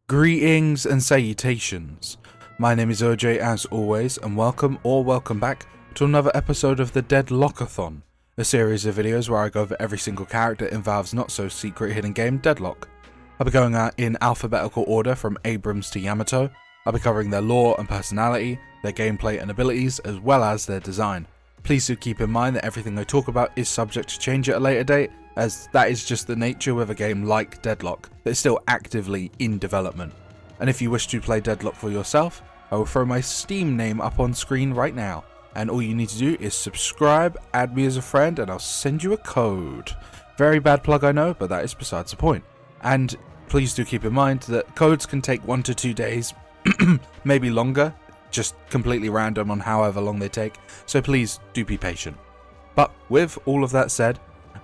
Greetings and salutations. My name is OJ as always, and welcome back to another episode of the Deadlockathon, a series of videos where I go over every single character in Valve's not so secret hidden game Deadlock. I'll be going out in alphabetical order from Abrams to Yamato. I'll be covering their lore and personality, their gameplay and abilities, as well as their design. Please do keep in mind that everything I talk about is subject to change at a later date, as that is just the nature with a game like Deadlock that is still actively in development. And if you wish to play Deadlock for yourself, I will throw my Steam name up on screen right now, and all you need to do is subscribe, add me as a friend, and I'll send you a code. Very bad plug, I know, but that is besides the point. And please do keep in mind that codes can take 1 to 2 days, maybe longer, just completely random on however long they take, so please do be patient. But with all of that said,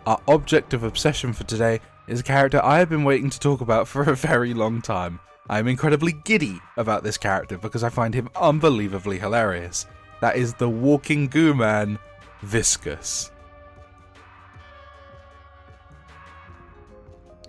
our object of obsession for today is a character I have been waiting to talk about for a very long time. I am incredibly giddy about this character because I find him unbelievably hilarious. That is the walking goo man, Viscous.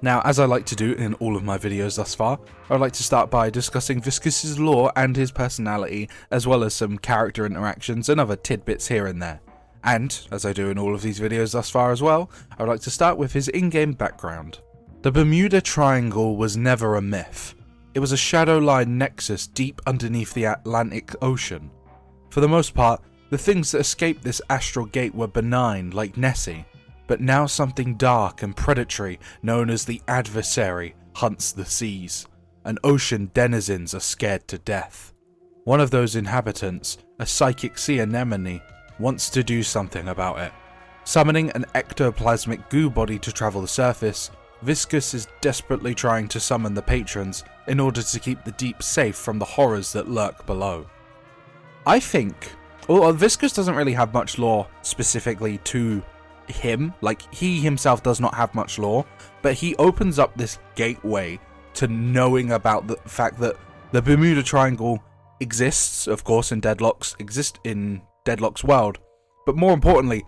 Now, as I like to do in all of my videos thus far, I would like to start by discussing Viscous' lore and his personality, as well as some character interactions and other tidbits here and there. And, as I do in all of these videos thus far as well, I would like to start with his in-game background. The Bermuda Triangle was never a myth. It was a shadow line nexus deep underneath the Atlantic Ocean. For the most part, the things that escaped this astral gate were benign, like Nessie, but now something dark and predatory, known as the Adversary, hunts the seas, and ocean denizens are scared to death. One of those inhabitants, a psychic sea anemone, wants to do something about it. Summoning an ectoplasmic goo body to travel the surface, Viscous is desperately trying to summon the patrons in order to keep the deep safe from the horrors that lurk below. I think, well, Viscous doesn't really have much lore specifically to him, like he himself does not have much lore, but he opens up this gateway to knowing about the fact that the Bermuda Triangle exists, of course, in Deadlock's world, but more importantly,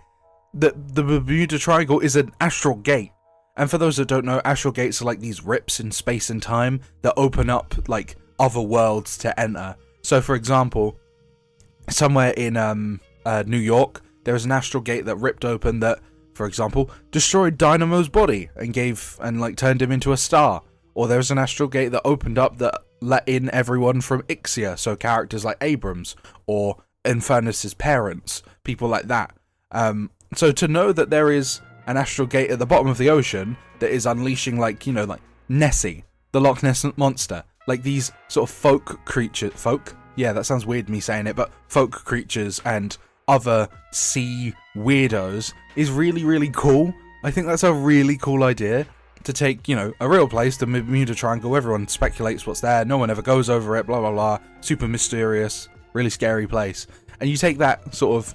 the Bermuda Triangle is an astral gate. And for those that don't know, astral gates are like these rips in space and time that open up like other worlds to enter. So for example, somewhere in New York, there is an astral gate that ripped open that, for example, destroyed Dynamo's body and turned him into a star. Or there's an astral gate that opened up that let in everyone from Ixia, so characters like Abrams or Infernus's parents, people like that. So to know that there is an astral gate at the bottom of the ocean that is unleashing like Nessie, the Loch Ness monster, like these sort of folk creatures, yeah, that sounds weird me saying it, but folk creatures and other sea weirdos is really, really cool. I think that's a really cool idea to take, a real place, the Bermuda Triangle, everyone speculates what's there, no one ever goes over it, blah, blah, blah, super mysterious, really scary place. And you take that sort of,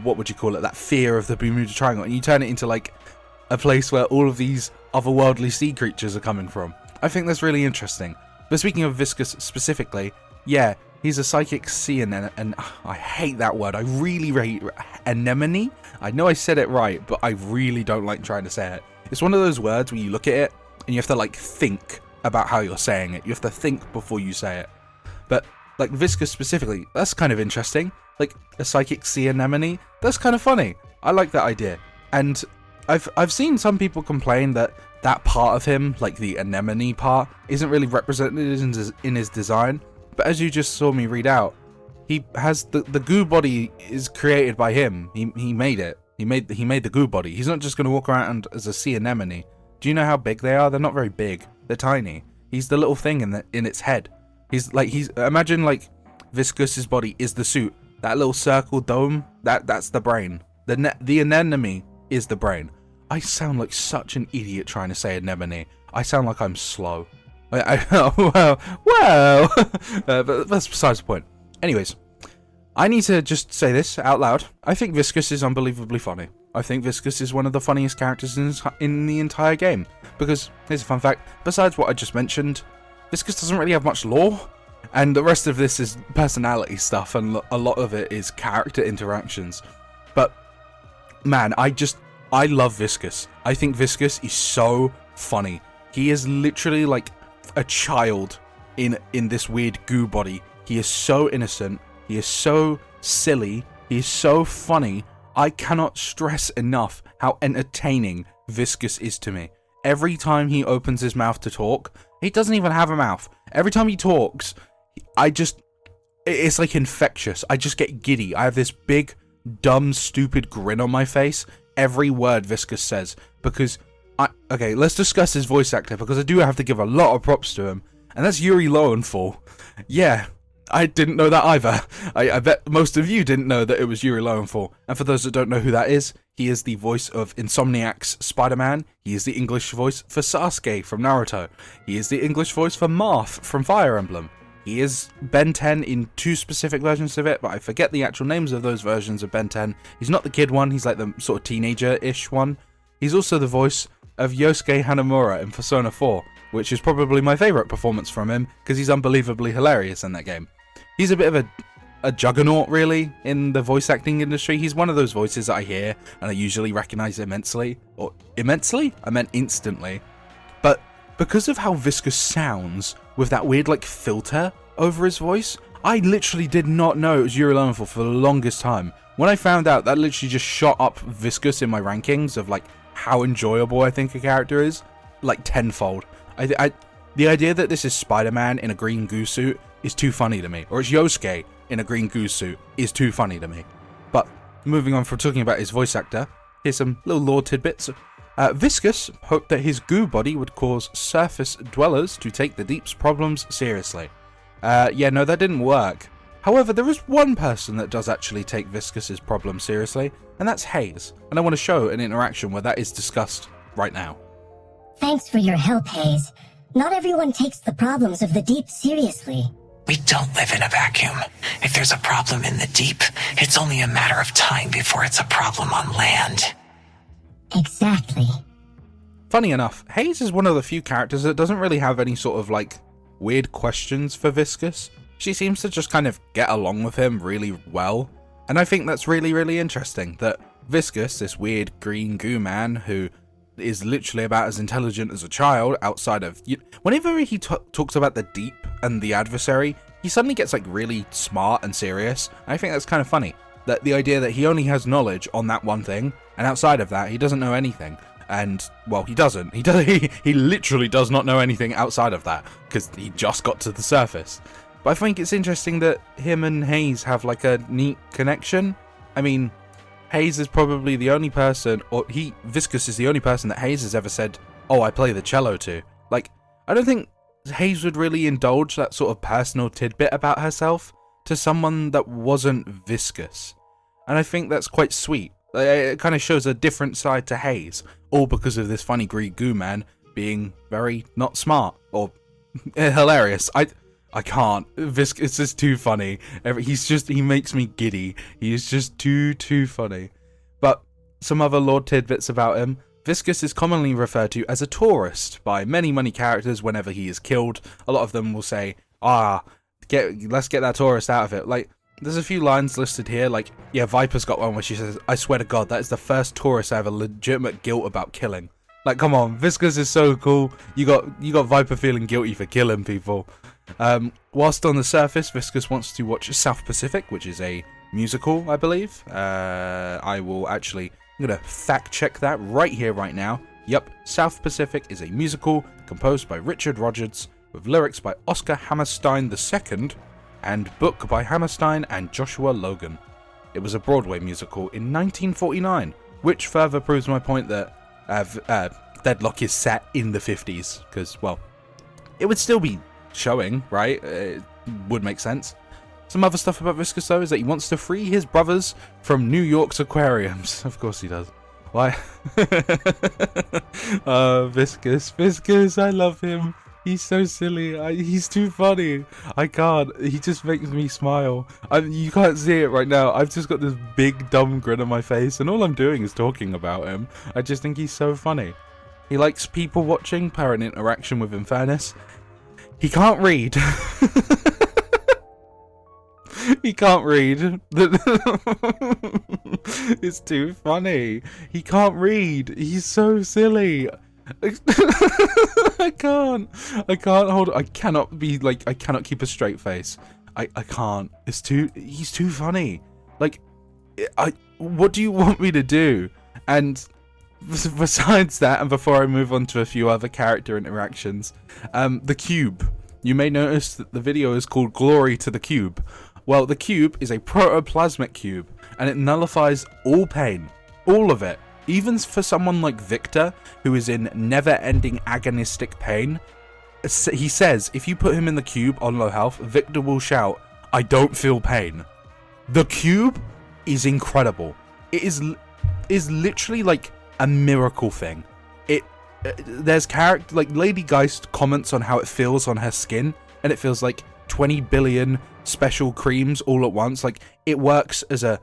what would you call it, that fear of the Bermuda Triangle, and you turn it into like a place where all of these otherworldly sea creatures are coming from. I think that's really interesting. But speaking of Viscous specifically, yeah, he's a psychic sea anemone, and I hate that word. I really hate anemone. I know I said it right, but I really don't like trying to say it. It's one of those words where you look at it and you have to like think about how you're saying it. You have to think before you say it. But like Viscous specifically, that's kind of interesting. Like a psychic sea anemone, that's kind of funny. I like that idea. And I've seen some people complain that that part of him, like the anemone part, isn't really represented in his design. But as you just saw me read out, he has the goo body is created by him. He made it. He made the goo body. He's not just going to walk around as a sea anemone. Do you know how big they are? They're not very big. They're tiny. He's the little thing in its head. Imagine like Viscous's body is the suit. That little circle dome, that's the brain. The anemone is the brain. I sound like such an idiot trying to say anemone. I sound like I'm slow. Well, but that's besides the point. Anyways, I need to just say this out loud. I think Viscous is unbelievably funny. I think Viscous is one of the funniest characters in the entire game. Because, here's a fun fact, besides what I just mentioned, Viscous doesn't really have much lore. And the rest of this is personality stuff, and a lot of it is character interactions. But, man, I love Viscous. I think Viscous is so funny. He is literally like a child in this weird goo body. He is so innocent. He is so silly. He is so funny. I cannot stress enough how entertaining Viscous is to me. Every time he opens his mouth to talk, he doesn't even have a mouth. Every time he talks, it's like infectious. I just get giddy. I have this big, dumb, stupid grin on my face every word Viscous says, because okay, let's discuss his voice actor, because I do have to give a lot of props to him, and that's Yuri Lowenthal. Yeah, I didn't know that either. I bet most of you didn't know that it was Yuri Lowenthal. And for those that don't know who that is, he is the voice of Insomniac's Spider-Man. He is the English voice for Sasuke from Naruto. He is the English voice for Marth from Fire Emblem. He is Ben 10 in 2 specific versions of it, but I forget the actual names of those versions of Ben 10. He's not the kid one, he's like the sort of teenager-ish one. He's also the voice of Yosuke Hanamura in Persona 4, which is probably my favourite performance from him, because he's unbelievably hilarious in that game. He's a bit of a juggernaut, really, in the voice acting industry. He's one of those voices that I hear, and I usually recognise immensely. Or immensely? I meant instantly. But because of how Viscous sounds, with that weird, like, filter over his voice, I literally did not know it was Yuri Lowenthal for the longest time. When I found out, that literally just shot up Viscous in my rankings of, like, how enjoyable I think a character is, like, tenfold. The idea that this is Spider-Man in a green goo suit is too funny to me, or it's Yosuke in a green goo suit is too funny to me. But moving on from talking about his voice actor, here's some little lore tidbits. Viscous hoped that his goo body would cause surface dwellers to take the deep's problems seriously. Yeah, no, that didn't work. However, there is one person that does actually take Viscous's problem seriously, and that's Hayes, and I want to show an interaction where that is discussed right now. Thanks for your help, Hayes. Not everyone takes the problems of the deep seriously. We don't live in a vacuum. If there's a problem in the deep, it's only a matter of time before it's a problem on land. Exactly. Funny enough, Hayes is one of the few characters that doesn't really have any sort of, like, weird questions for Viscous. She seems to just kind of get along with him really well. And I think that's really, really interesting, that Viscous, this weird green goo man who is literally about as intelligent as a child outside of... Whenever he talks about the deep and the adversary, he suddenly gets, like, really smart and serious. And I think that's kind of funny. That the idea that he only has knowledge on that one thing, and outside of that, he doesn't know anything. And, well, he doesn't. He literally does not know anything outside of that, because he just got to the surface. But I think it's interesting that him and Hayes have, like, a neat connection. I mean, Hayes is probably the only person, or Viscous is the only person that Hayes has ever said, oh, I play the cello to. Like, I don't think Hayes would really indulge that sort of personal tidbit about herself to someone that wasn't Viscous. And I think that's quite sweet. It kind of shows a different side to Hayes, all because of this funny green goo man being very not smart, or hilarious. I can't. Viscous is too funny. He makes me giddy. He is just too funny. But some other lore tidbits about him. Viscous is commonly referred to as a tourist by many characters whenever he is killed. A lot of them will say, let's get that tourist out of it. Like, there's a few lines listed here, like, yeah, Viper's got one where she says, I swear to God, that is the first tourist I have a legitimate guilt about killing. Like, come on, Viscous is so cool. You got Viper feeling guilty for killing people. Whilst on the surface, Viscous wants to watch South Pacific, which is a musical, I believe. I'm gonna fact check that right here, right now. Yep, South Pacific is a musical composed by Richard Rodgers, with lyrics by Oscar Hammerstein II, and book by Hammerstein and Joshua Logan. It was a Broadway musical in 1949, which further proves my point that Deadlock is set in the 50s, because, well, it would still be showing, right? It would make sense. Some other stuff about Viscous, though, is that he wants to free his brothers from New York's aquariums. Of course he does. Why? Viscous, I love him. He's so silly. He's too funny. I can't. He just makes me smile. You can't see it right now. I've just got this big dumb grin on my face, and all I'm doing is talking about him. I just think he's so funny. He likes people watching, per an interaction with Infernus. He can't read. He can't read. It's too funny. He can't read. He's so silly. I can't hold. I cannot be like. I cannot keep a straight face. I can't. He's too funny. Like, what do you want me to do? And besides that, and before I move on to a few other character interactions, the cube. You may notice that the video is called Glory to the Cube. Well, the cube is a protoplasmic cube, and it nullifies all pain. All of it. Even for someone like Victor, who is in never-ending agonistic pain, he says if you put him in the cube on low health, Victor will shout, "I don't feel pain." The cube is incredible. It is literally like a miracle thing. There's character like Lady Geist comments on how it feels on her skin, and it feels like 20 billion special creams all at once. Like, it works as a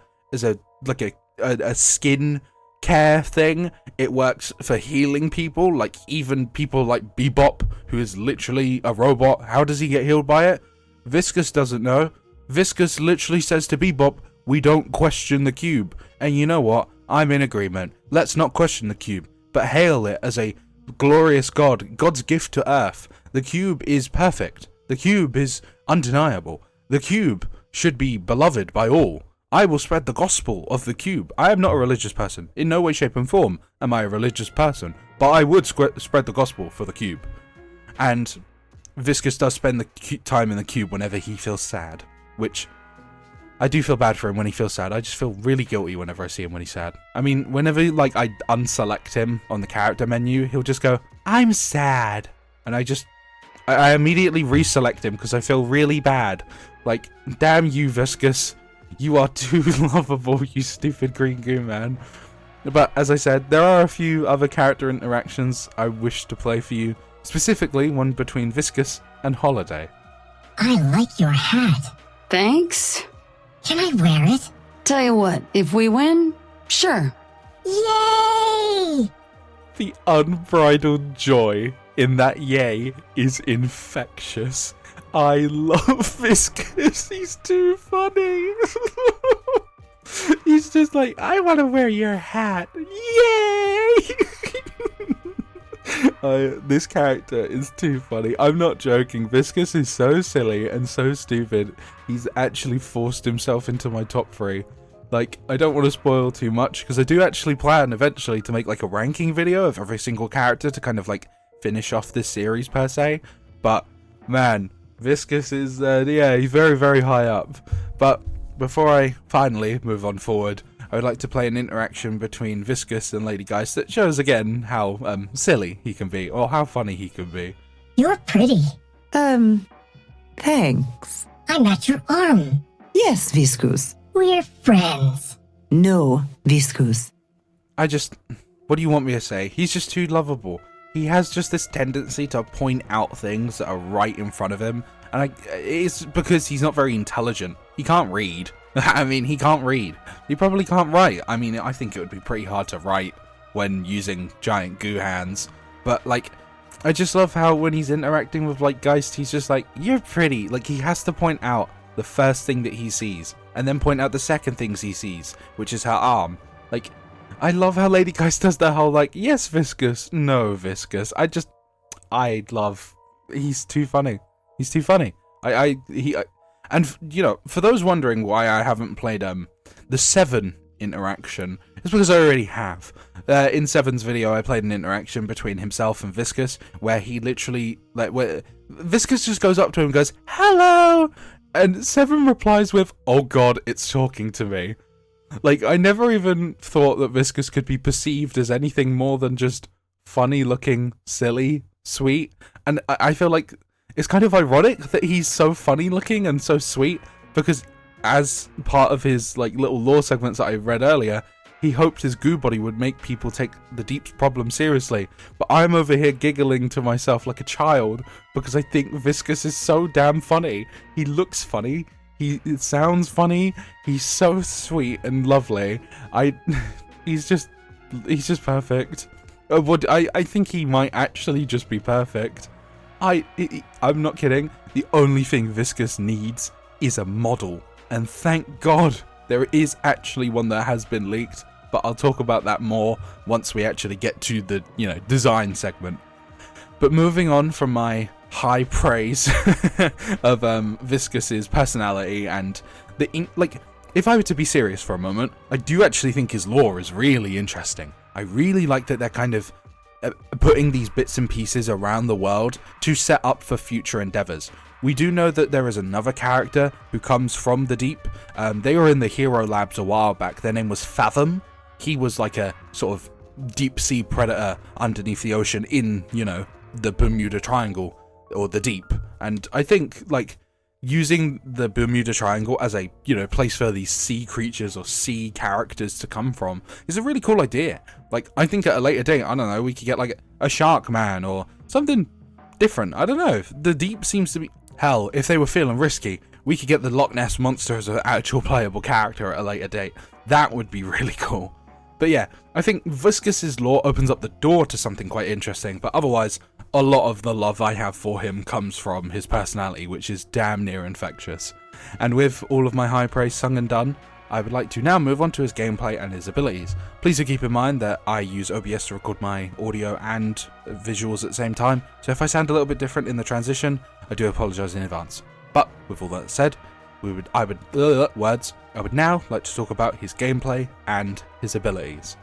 skin care thing. It works for healing people, like even people like Bebop, who is literally a robot. How does he get healed by it? Viscous doesn't know. Viscous literally says to Bebop, "We don't question the cube." And you know what? I'm in agreement. Let's not question the cube, but hail it as a glorious God's gift to Earth. The cube is perfect. The cube is undeniable. The cube should be beloved by all. I will spread the gospel of the cube. I am not a religious person. In no way, shape, and form am I a religious person, but I would spread the gospel for the cube. And Viscous does spend the time in the cube whenever he feels sad, which I do feel bad for him when he feels sad. I just feel really guilty whenever I see him when he's sad. I mean, whenever like I unselect him on the character menu, he'll just go, "I'm sad," and I immediately reselect him because I feel really bad. Like, damn you, Viscous. You are too lovable, you stupid green goo man. But as I said, there are a few other character interactions I wish to play for you. Specifically, one between Viscous and Holiday. I like your hat. Thanks. Can I wear it? Tell you what, if we win, sure. Yay! The unbridled joy in that yay is infectious. I love Viscous. He's too funny. He's just like, "I want to wear your hat. Yay!" This character is too funny. I'm not joking. Viscous is so silly and so stupid. He's actually forced himself into my top 3. Like, I don't want to spoil too much because I do actually plan eventually to make like a ranking video of every single character to kind of like finish off this series per se. But man, Viscous is he's very, very high up. But before I finally move on forward, I would like to play an interaction between Viscous and Lady Geist that shows again how silly he can be, or how funny he can be. You're pretty. Thanks. I'm at your arm. Yes, Viscous. We're friends. No, Viscous. What do you want me to say? He's just too lovable. He has just this tendency to point out things that are right in front of him, and it's because he's not very intelligent. He can't read. I mean, he can't read. He probably can't write. I mean, I think it would be pretty hard to write when using giant goo hands. But, like, I just love how when he's interacting with, like, Geist, he's just like, "You're pretty." Like, he has to point out the first thing that he sees, and then point out the second things he sees, which is her arm. Like, I love how Lady Geist does that whole, like, "Yes, Viscous. No, Viscous." He's too funny. He's too funny. And, you know, for those wondering why I haven't played the 7 interaction, it's because I already have. In 7's video, I played an interaction between himself and Viscous, where he literally, where Viscous just goes up to him and goes, "Hello!" And 7 replies with, "Oh god, it's talking to me." Like, I never even thought that Viscous could be perceived as anything more than just funny-looking, silly, sweet, and I feel like it's kind of ironic that he's so funny-looking and so sweet, because as part of his, like, little lore segments that I read earlier, he hoped his goo body would make people take the Deep's problem seriously, but I'm over here giggling to myself like a child, because I think Viscous is so damn funny. He looks funny. It sounds funny. He's so sweet and lovely. He's just perfect. I think he might actually just be perfect. I'm not kidding. The only thing Viscous needs is a model, and thank God there is actually one that has been leaked. But but I'll talk about that more once we actually get to the, you know, design segment. But moving on from my high praise of Viscous's personality and like, if I were to be serious for a moment, I do actually think his lore is really interesting. I really like that they're kind of putting these bits and pieces around the world to set up for future endeavors. We do know that there is another character who comes from the deep. They were in the Hero Labs a while back. Their name was Fathom. He was like a sort of deep sea predator underneath the ocean in, you know, the Bermuda Triangle or the deep. And I think, like, using the Bermuda Triangle as a, you know, place for these sea creatures or sea characters to come from is a really cool idea. Like, I think at a later date, I don't know, we could get like a Shark Man or something different. I don't know. The deep seems to be... Hell, if they were feeling risky, we could get the Loch Ness Monster as an actual playable character at a later date. That would be really cool. But yeah, I think Viscous's lore opens up the door to something quite interesting, but otherwise, a lot of the love I have for him comes from his personality, which is damn near infectious. And with all of my high praise sung and done, I would like to now move on to his gameplay and his abilities. Please do keep in mind that I use OBS to record my audio and visuals at the same time, so if I sound a little bit different in the transition, I do apologise in advance. But with all that said, I would now like to talk about his gameplay and his abilities.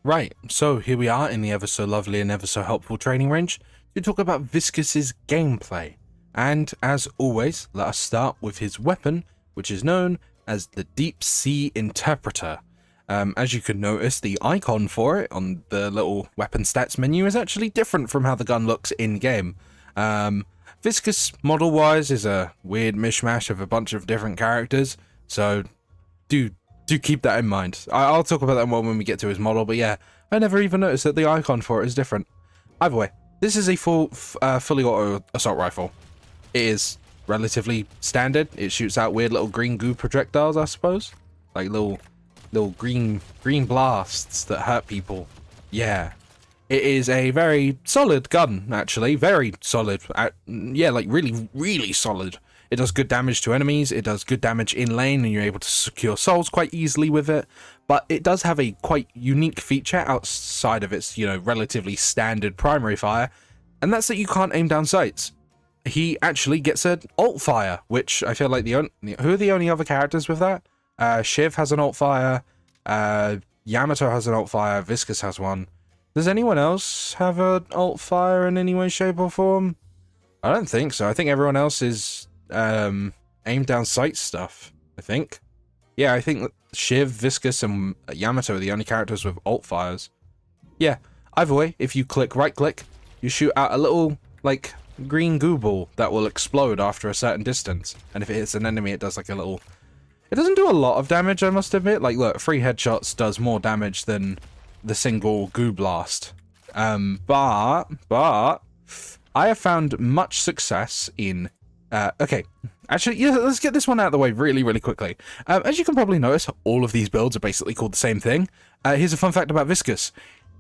Right, so here we are in the ever so lovely and ever so helpful training range to talk about Viscous's gameplay. And as always, let us start with his weapon, which is known as the Deep Sea Interpreter. As you can notice, the icon for it on the little weapon stats menu is actually different from how the gun looks in-game. Viscous, model-wise, is a weird mishmash of a bunch of different characters, so do keep that in mind. I'll talk about that more when we get to his model, but yeah, I never even noticed that the icon for it is different. Either way, this is a fully auto assault rifle. It is relatively standard. It shoots out weird little green goo projectiles, I suppose. Like little green blasts that hurt people. Yeah. It is a very solid gun, actually. Very solid. Yeah, like really, really solid. It does good damage to enemies. It does good damage in lane, and you're able to secure souls quite easily with it. But it does have a quite unique feature outside of its, you know, relatively standard primary fire, and that's that you can't aim down sights. He actually gets an alt fire, which I feel like who are the only other characters with that? Shiv has an alt fire. Yamato has an alt fire. Viscous has one. Does anyone else have an alt fire in any way, shape, or form? I don't think so. I think everyone else is aim down sight stuff, I think. Yeah, I think Shiv, Viscous, and Yamato are the only characters with alt fires. Yeah, either way, if you right click, you shoot out a little, like, green goo ball that will explode after a certain distance. And if it hits an enemy, it does like a little... It doesn't do a lot of damage, I must admit. Like, look, 3 headshots does more damage than the single goo blast. But I have found much success in... okay, actually, yeah, let's get this one out of the way really, really quickly. As you can probably notice, all of these builds are basically called the same thing. Here's a fun fact about Viscous.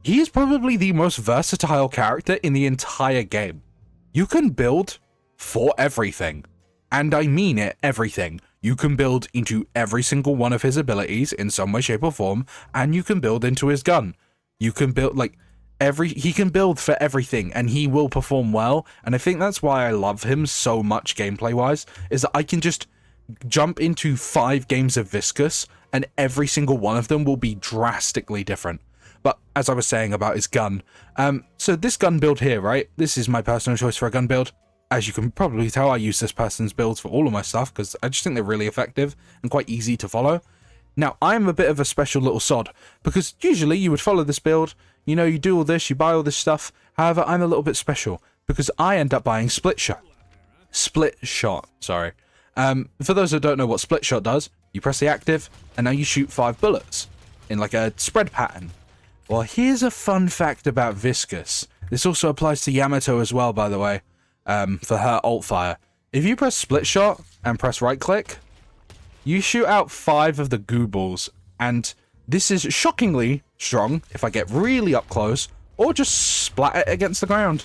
He is probably the most versatile character in the entire game. You can build for everything. And I mean it, everything. You can build into every single one of his abilities in some way, shape, or form, and you can build into his gun. You can build, like, he can build for everything, and he will perform well, and I think that's why I love him so much gameplay-wise, is that I can just jump into 5 games of Viscous, and every single one of them will be drastically different. But, as I was saying about his gun, so this gun build here, right, this is my personal choice for a gun build. As you can probably tell, I use this person's builds for all of my stuff, because I just think they're really effective and quite easy to follow. Now, I'm a bit of a special little sod, because usually you would follow this build, you know, you do all this, you buy all this stuff. However, I'm a little bit special, because I end up buying Split Shot. Sorry. For those that don't know what Split Shot does, you press the active, and now you shoot 5 bullets, in like a spread pattern. Well, here's a fun fact about Viscous. This also applies to Yamato as well, by the way, for her alt fire. If you press Split Shot and press right click, you shoot out 5 of the goo balls, and this is shockingly strong if I get really up close, or just splat it against the ground.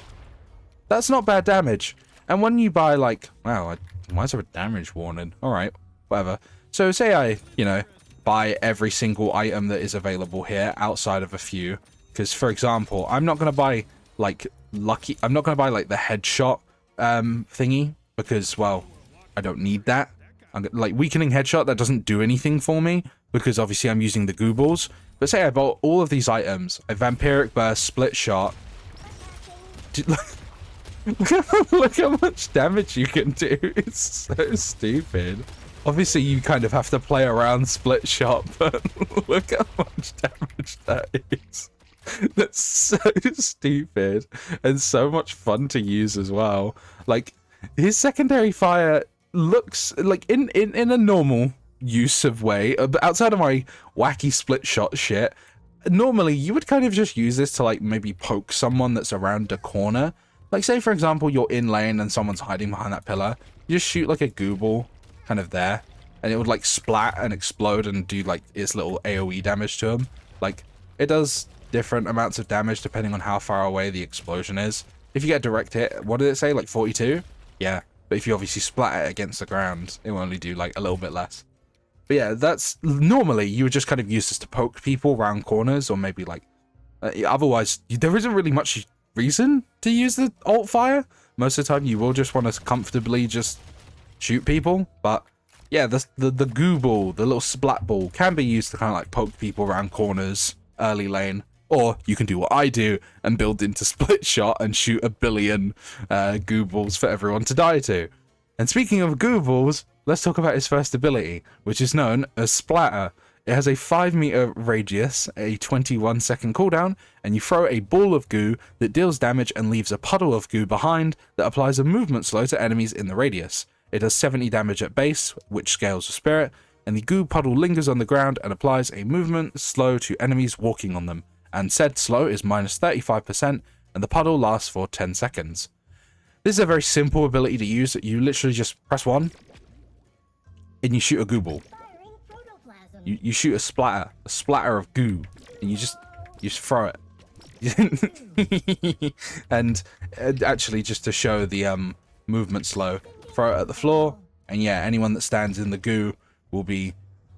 That's not bad damage. And when you buy, like, wow, why is there a damage warning? Alright, whatever. So say I, you know, buy every single item that is available here outside of a few. Because, for example, I'm not going to buy, like, I'm not going to buy, like, the headshot thingy. Because, well, I don't need that. Like, weakening headshot, that doesn't do anything for me. Because, obviously, I'm using the goo balls. But say I bought all of these items. A vampiric burst, split shot. Look how much damage you can do. It's so stupid. Obviously, you kind of have to play around split shot, but look how much damage that is. That's so stupid and so much fun to use as well. Like, his secondary fire looks like in a normal use of way, outside of my wacky split shot shit, normally you would kind of just use this to like maybe poke someone that's around a corner. Like, say for example you're in lane and someone's hiding behind that pillar, you just shoot like a goo ball kind of there, and it would like splat and explode and do like its little AoE damage to them. Like, it does different amounts of damage depending on how far away the explosion is. If you get a direct hit, what did it say, like 42? Yeah, but if you obviously splat it against the ground, it will only do like a little bit less. But yeah, that's normally you would just kind of use this to poke people around corners, or maybe like otherwise there isn't really much reason to use the alt fire. Most of the time you will just want to comfortably just shoot people. But yeah, the goo ball, the little splat ball, can be used to kind of like poke people around corners early lane. Or you can do what I do and build into split shot and shoot a billion goo balls for everyone to die to. And speaking of goo balls, let's talk about his first ability, which is known as Splatter. It has a 5-meter radius, a 21-second cooldown, and you throw a ball of goo that deals damage and leaves a puddle of goo behind that applies a movement slow to enemies in the radius. It does 70 damage at base, which scales with spirit, and the goo puddle lingers on the ground and applies a movement slow to enemies walking on them. And said slow is minus 35%, and the puddle lasts for 10 seconds. This is a very simple ability to use. You literally just press 1, and you shoot a goo ball. You shoot a splatter of goo, and you just throw it. And actually, just to show the movement slow, throw it at the floor, and yeah, anyone that stands in the goo will be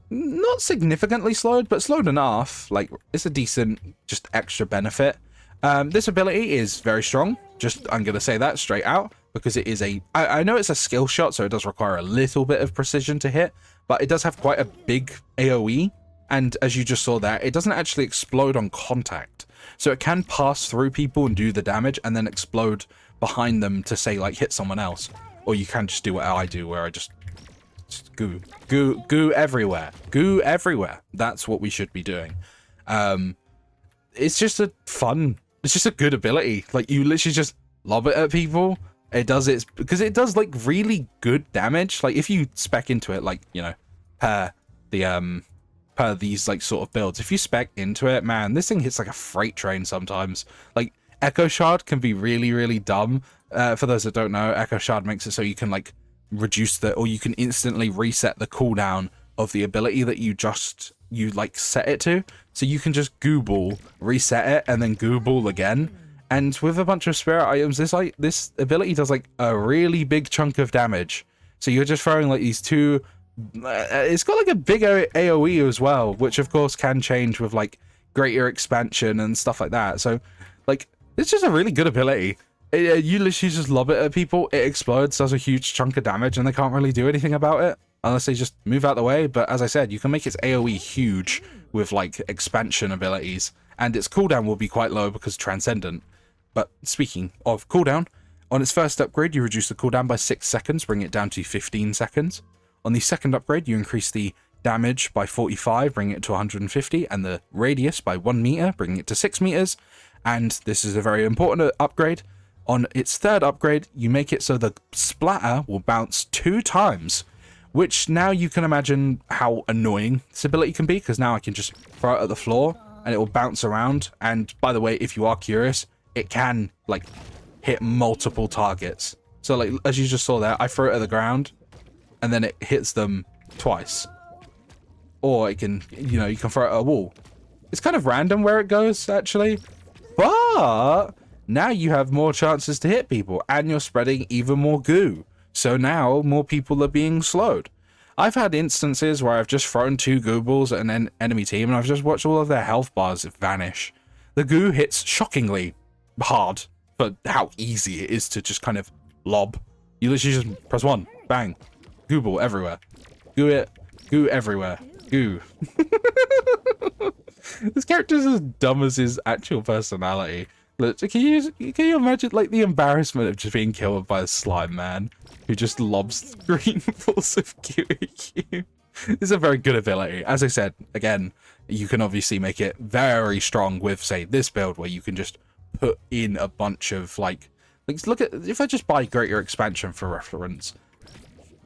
not significantly slowed, but slowed enough. Like, it's a decent, just extra benefit. This ability is very strong. I'm gonna say that straight out, because it is I know it's a skill shot, so it does require a little bit of precision to hit, but it does have quite a big AoE, and as you just saw there, it doesn't actually explode on contact. So it can pass through people and do the damage, and then explode behind them to, say, like, hit someone else. Or you can just do what I do, where I just goo everywhere. Goo everywhere. That's what we should be doing. It's just it's just a good ability. Like, you literally just lob it at people. It does it because it does like really good damage. Like, if you spec into it, like, you know, per these like sort of builds, if you spec into it, man, this thing hits like a freight train sometimes. Like, Echo Shard can be really, really dumb. For those that don't know, Echo Shard makes it so you can like reduce or you can instantly reset the cooldown of the ability that you like set it to. So you can just goo ball, reset it, and then goo ball again. And with a bunch of spirit items, this ability does like a really big chunk of damage. So you're just throwing like these two. It's got like a big AoE as well, which of course can change with like greater expansion and stuff like that. So like, it's just a really good ability. You literally just lob it at people, it explodes, does a huge chunk of damage, and they can't really do anything about it unless they just move out the way. But as I said, you can make its AoE huge with like expansion abilities, and its cooldown will be quite low because Transcendent. But speaking of cooldown, on its first upgrade, you reduce the cooldown by 6 seconds, bring it down to 15 seconds. On the second upgrade, you increase the damage by 45, bringing it to 150, and the radius by 1 meter, bringing it to 6 meters. And this is a very important upgrade. On its third upgrade, you make it so the splatter will bounce 2 times, which now you can imagine how annoying this ability can be, because now I can just throw it at the floor and it will bounce around. And by the way, if you are curious, it can like hit multiple targets. So like, as you just saw there, I throw it at the ground and then it hits them twice. Or it can, you know, you can throw it at a wall. It's kind of random where it goes, actually. But now you have more chances to hit people, and you're spreading even more goo. So now more people are being slowed. I've had instances where I've just thrown 2 goo balls at an enemy team and I've just watched all of their health bars vanish. The goo hits shockingly hard for how easy it is to just kind of lob. You literally just press 1, bang, goo ball everywhere. Goo it, goo everywhere, goo. This character is as dumb as his actual personality. Look, can you imagine like the embarrassment of just being killed by a slime man who just lobs green balls of goo at you? This is a very good ability. As I said, again, you can obviously make it very strong with, say, this build where you can just put in a bunch of like look at, if I just buy Greater Expansion for reference,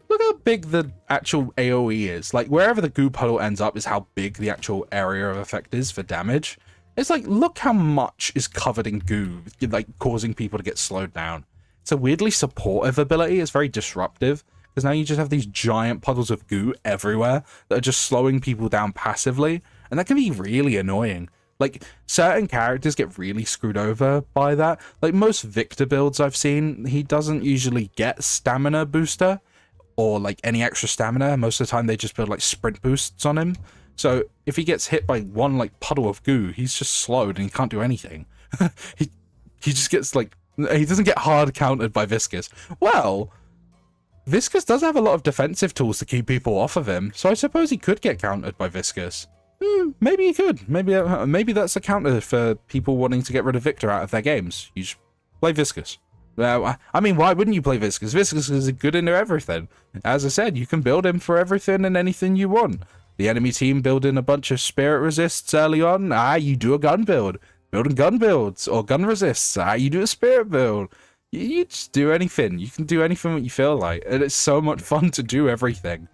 look how big the actual AoE is. Like wherever the goo puddle ends up is how big the actual area of effect is for damage. It's like, look how much is covered in goo, like causing people to get slowed down. It's a weirdly supportive ability. It's very disruptive because now you just have these giant puddles of goo everywhere that are just slowing people down passively. And that can be really annoying. Like certain characters get really screwed over by that. Like most Victor builds I've seen, he doesn't usually get stamina booster or like any extra stamina. Most of the time they just build like sprint boosts on him. So if he gets hit by one like puddle of goo, he's just slowed and he can't do anything. he just gets like, he doesn't get hard countered by Viscous. Well, Viscous does have a lot of defensive tools to keep people off of him, so I suppose he could get countered by Viscous. Maybe he could. Maybe that's a counter for people wanting to get rid of Victor out of their games. You just play Viscous. I mean, why wouldn't you play Viscous? Viscous is good into everything. As I said, you can build him for everything and anything you want. The enemy team build in a bunch of spirit resists early on. You do a gun build. Building gun builds or gun resists. You do a spirit build. You just do anything. You can do anything that you feel like. And it's so much fun to do everything.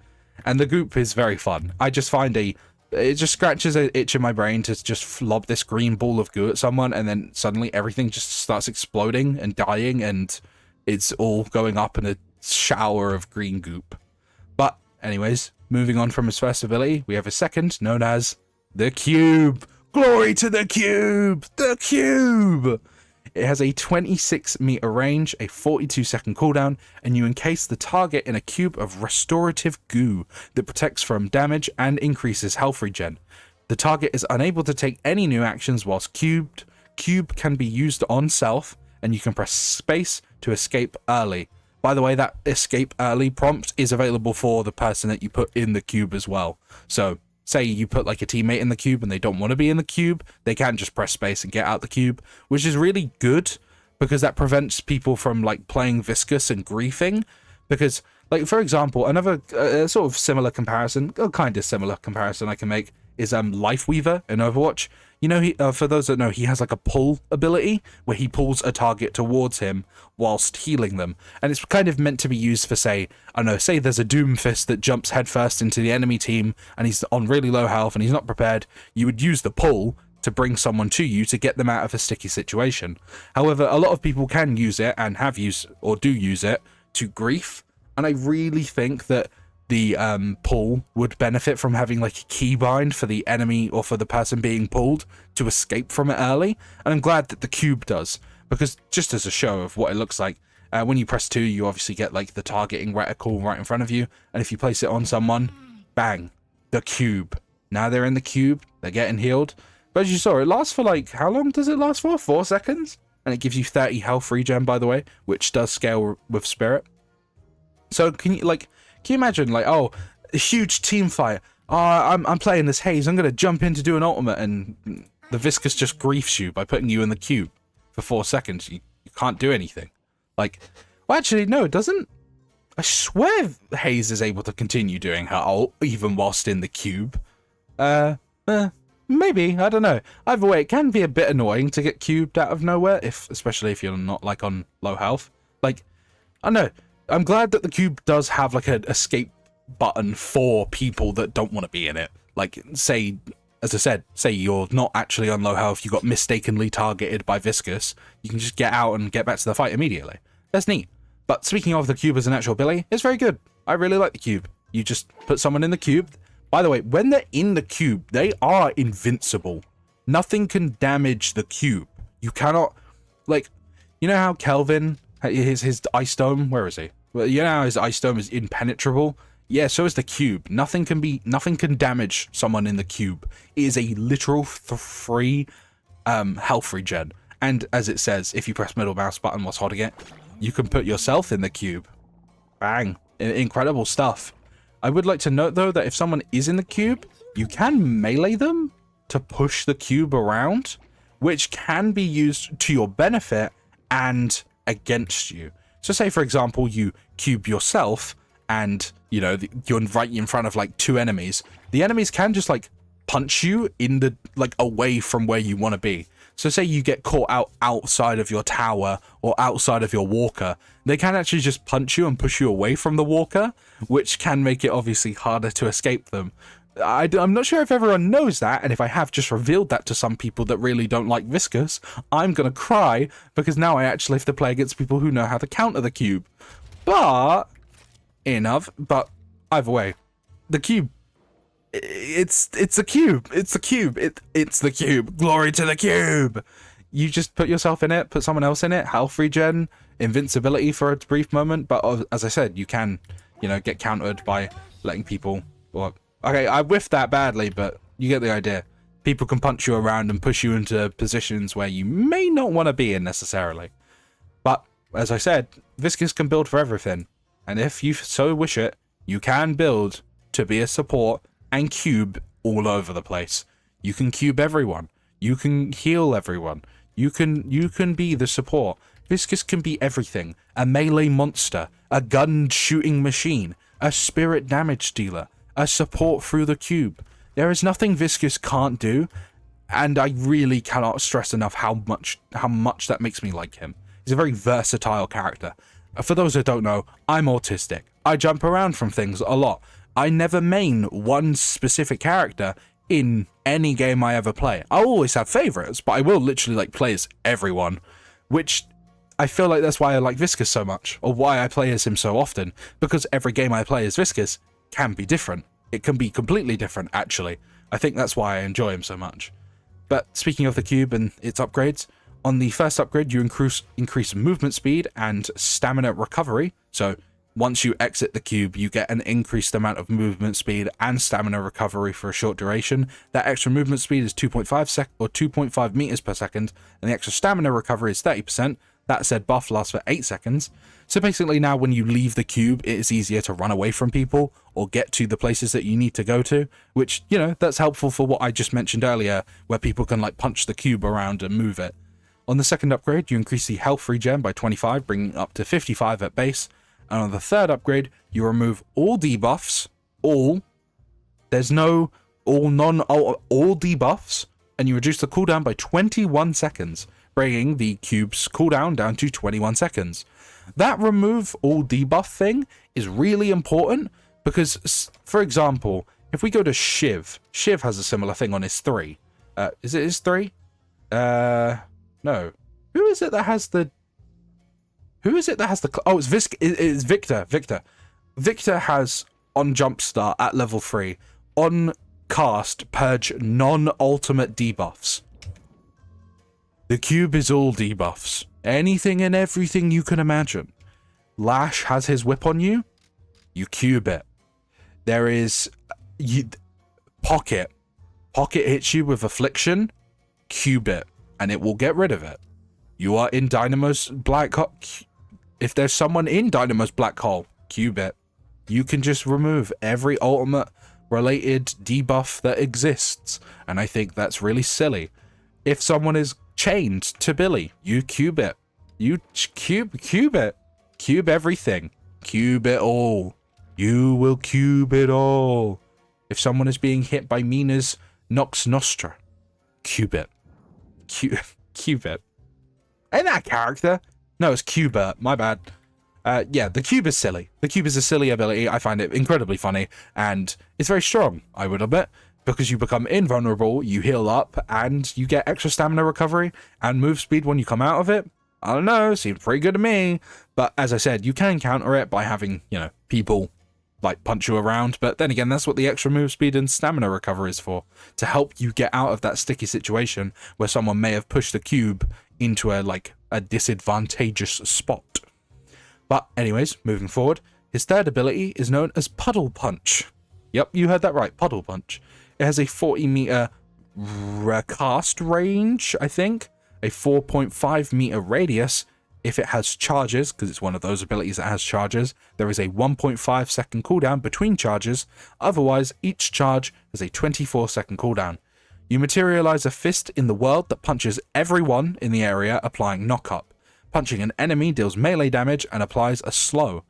And the goop is very fun. I just find it just scratches an itch in my brain to just lob this green ball of goo at someone and then suddenly everything just starts exploding and dying and it's all going up in a shower of green goop. But anyways, moving on from his first ability, we have a second known as the Cube. Glory to the Cube! The Cube! It has a 26 meter range, a 42-second cooldown, and you encase the target in a cube of restorative goo that protects from damage and increases health regen. The target is unable to take any new actions whilst cubed. Cube can be used on self, and you can press space to escape early. By the way, that escape early prompt is available for the person that you put in the cube as well. So say you put like a teammate in the cube and they don't want to be in the cube, they can just press space and get out the cube, which is really good because that prevents people from like playing Viscous and griefing. Because like, for example, another sort of similar comparison, or kind of similar comparison I can make is Lifeweaver in Overwatch. You know, he, for those that know, he has like a pull ability where he pulls a target towards him whilst healing them. And it's kind of meant to be used for, say, I don't know, say there's a Doomfist that jumps headfirst into the enemy team and he's on really low health and he's not prepared. You would use the pull to bring someone to you to get them out of a sticky situation. However, a lot of people can use it and have used or do use it to grief. And I really think that the pull would benefit from having like a keybind for the enemy or for the person being pulled to escape from it early. And I'm glad that the cube does, because just as a show of what it looks like, when you press 2, you obviously get like the targeting reticle right in front of you. And if you place it on someone, bang, the cube. Now they're in the cube, they're getting healed. But as you saw, it lasts for like, how long does it last for? 4 seconds? And it gives you 30 health regen, by the way, which does scale with spirit. So can you imagine, like, oh, a huge team fight. Oh, I'm playing this Haze. I'm going to jump in to do an ultimate, and the Viscous just griefs you by putting you in the cube for 4 seconds. You can't do anything. Like, well, actually, no, it doesn't. I swear Haze is able to continue doing her ult, even whilst in the cube. Maybe, I don't know. Either way, it can be a bit annoying to get cubed out of nowhere, especially if you're not, like, on low health. Like, I don't know. I'm glad that the cube does have like an escape button for people that don't want to be in it. Like, say, as I said, say you're not actually on low health, you got mistakenly targeted by Viscous, you can just get out and get back to the fight immediately. That's neat. But speaking of the cube as an actual ability, it's very good. I really like the cube. You just put someone in the cube. By the way, when they're in the cube, they are invincible. Nothing can damage the cube. You cannot, like, you know how Kelvin, his ice dome, where is he? Well, you know how his ice dome is impenetrable? Yeah, so is the cube. Nothing can damage someone in the cube. It is a literal free health regen. And as it says, if you press middle mouse button whilst holding it, you can put yourself in the cube. Bang. Incredible stuff. I would like to note though that if someone is in the cube, you can melee them to push the cube around, which can be used to your benefit and against you. So say for example, you cube yourself and you know, you're right in front of like 2 enemies. The enemies can just like punch you in the, like away from where you want to be. So say you get caught outside of your tower or outside of your walker, they can actually just punch you and push you away from the walker, which can make it obviously harder to escape them. I'm not sure if everyone knows that, and if I have just revealed that to some people that really don't like Viscous, I'm gonna cry, because now I actually have to play against people who know how to counter the cube. But either way, the cube, it's a cube. It's the cube. It's the cube. Glory to the cube. You just put yourself in it, put someone else in it, health regen, invincibility for a brief moment. But as I said, you can, you know, get countered by letting people. Well, okay, I whiffed that badly, but you get the idea. People can punch you around and push you into positions where you may not want to be in necessarily. But as I said, Viscous can build for everything. And if you so wish it, you can build to be a support and cube all over the place. You can cube everyone. You can heal everyone. You can be the support. Viscous can be everything. A melee monster, a gun shooting machine, a spirit damage dealer, a support through the cube. There is nothing Viscous can't do, and I really cannot stress enough how much that makes me like him. He's a very versatile character. For those that don't know, I'm autistic. I jump around from things a lot. I never main one specific character in any game I ever play. I always have favorites, but I will literally like play as everyone, which I feel like that's why I like Viscous so much, or why I play as him so often, because every game I play as Viscous can be different. It can be completely different, actually. I think that's why I enjoy him so much. But speaking of the cube and its upgrades, on the first upgrade, you increase movement speed and stamina recovery. So once you exit the cube, you get an increased amount of movement speed and stamina recovery for a short duration. That extra movement speed is 2.5 meters per second, and the extra stamina recovery is 30%. That said buff lasts for 8 seconds. So basically now when you leave the cube, it is easier to run away from people or get to the places that you need to go to, which, you know, that's helpful for what I just mentioned earlier, where people can like punch the cube around and move it. On the second upgrade, you increase the health regen by 25, bringing it up to 55 at base. And on the third upgrade, you remove all debuffs, all debuffs, and you reduce the cooldown by 21 seconds, bringing the cube's cooldown down to 21 seconds. That remove all debuff thing is really important because, for example, if we go to Shiv has a similar thing on his 3. Is it his 3? No. Who is it that has the... Oh, it's Victor. Victor has on Jumpstart at level 3, on cast, purge non-ultimate debuffs. The cube is all debuffs. Anything and everything you can imagine. Lash has his whip on you. You cube it. There is... Pocket. Pocket hits you with affliction. Cube it. And it will get rid of it. You are in Dynamo's black hole. If there's someone in Dynamo's black hole, cube it. You can just remove every ultimate related debuff that exists. And I think that's really silly. If someone is chained to Billy, you cube it. You cube it. Cube everything. Cube it all. You will cube it all. If someone is being hit by Mina's Nox Nostra, cube it. Cube it. Ain't that a character? No, it's Cubert. My bad. Yeah, the cube is silly. The cube is a silly ability. I find it incredibly funny, and it's very strong, I would admit, because you become invulnerable, you heal up, and you get extra stamina recovery and move speed when you come out of it. I don't know, seems pretty good to me. But as I said, you can counter it by having, you know, people like punch you around, but then again, that's what the extra move speed and stamina recovery is for, to help you get out of that sticky situation where someone may have pushed the cube into a disadvantageous spot. But anyways, moving forward, His third ability is known as Puddle Punch. Yep, you heard that right, Puddle Punch. It has a 40-meter cast range, I think, a 4.5-meter radius. If it has charges, because it's one of those abilities that has charges, there is a 1.5-second cooldown between charges. Otherwise, each charge has a 24-second cooldown. You materialize a fist in the world that punches everyone in the area, applying knock-up. Punching an enemy deals melee damage and applies a slow.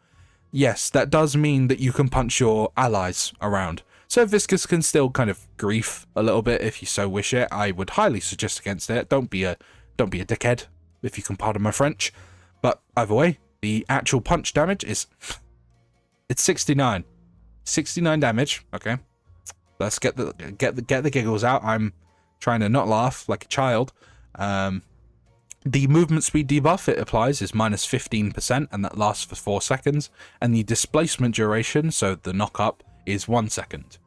Yes, that does mean that you can punch your allies around. So Viscous can still kind of grief a little bit if you so wish it. I would highly suggest against it. Don't be a dickhead, if you can pardon my French. But either way, the actual punch damage is it's 69. 69 damage. Okay. Let's get the giggles out. I'm trying to not laugh like a child. The movement speed debuff it applies is minus 15%, and that lasts for 4 seconds. And the displacement duration, so the knock up, is 1 second.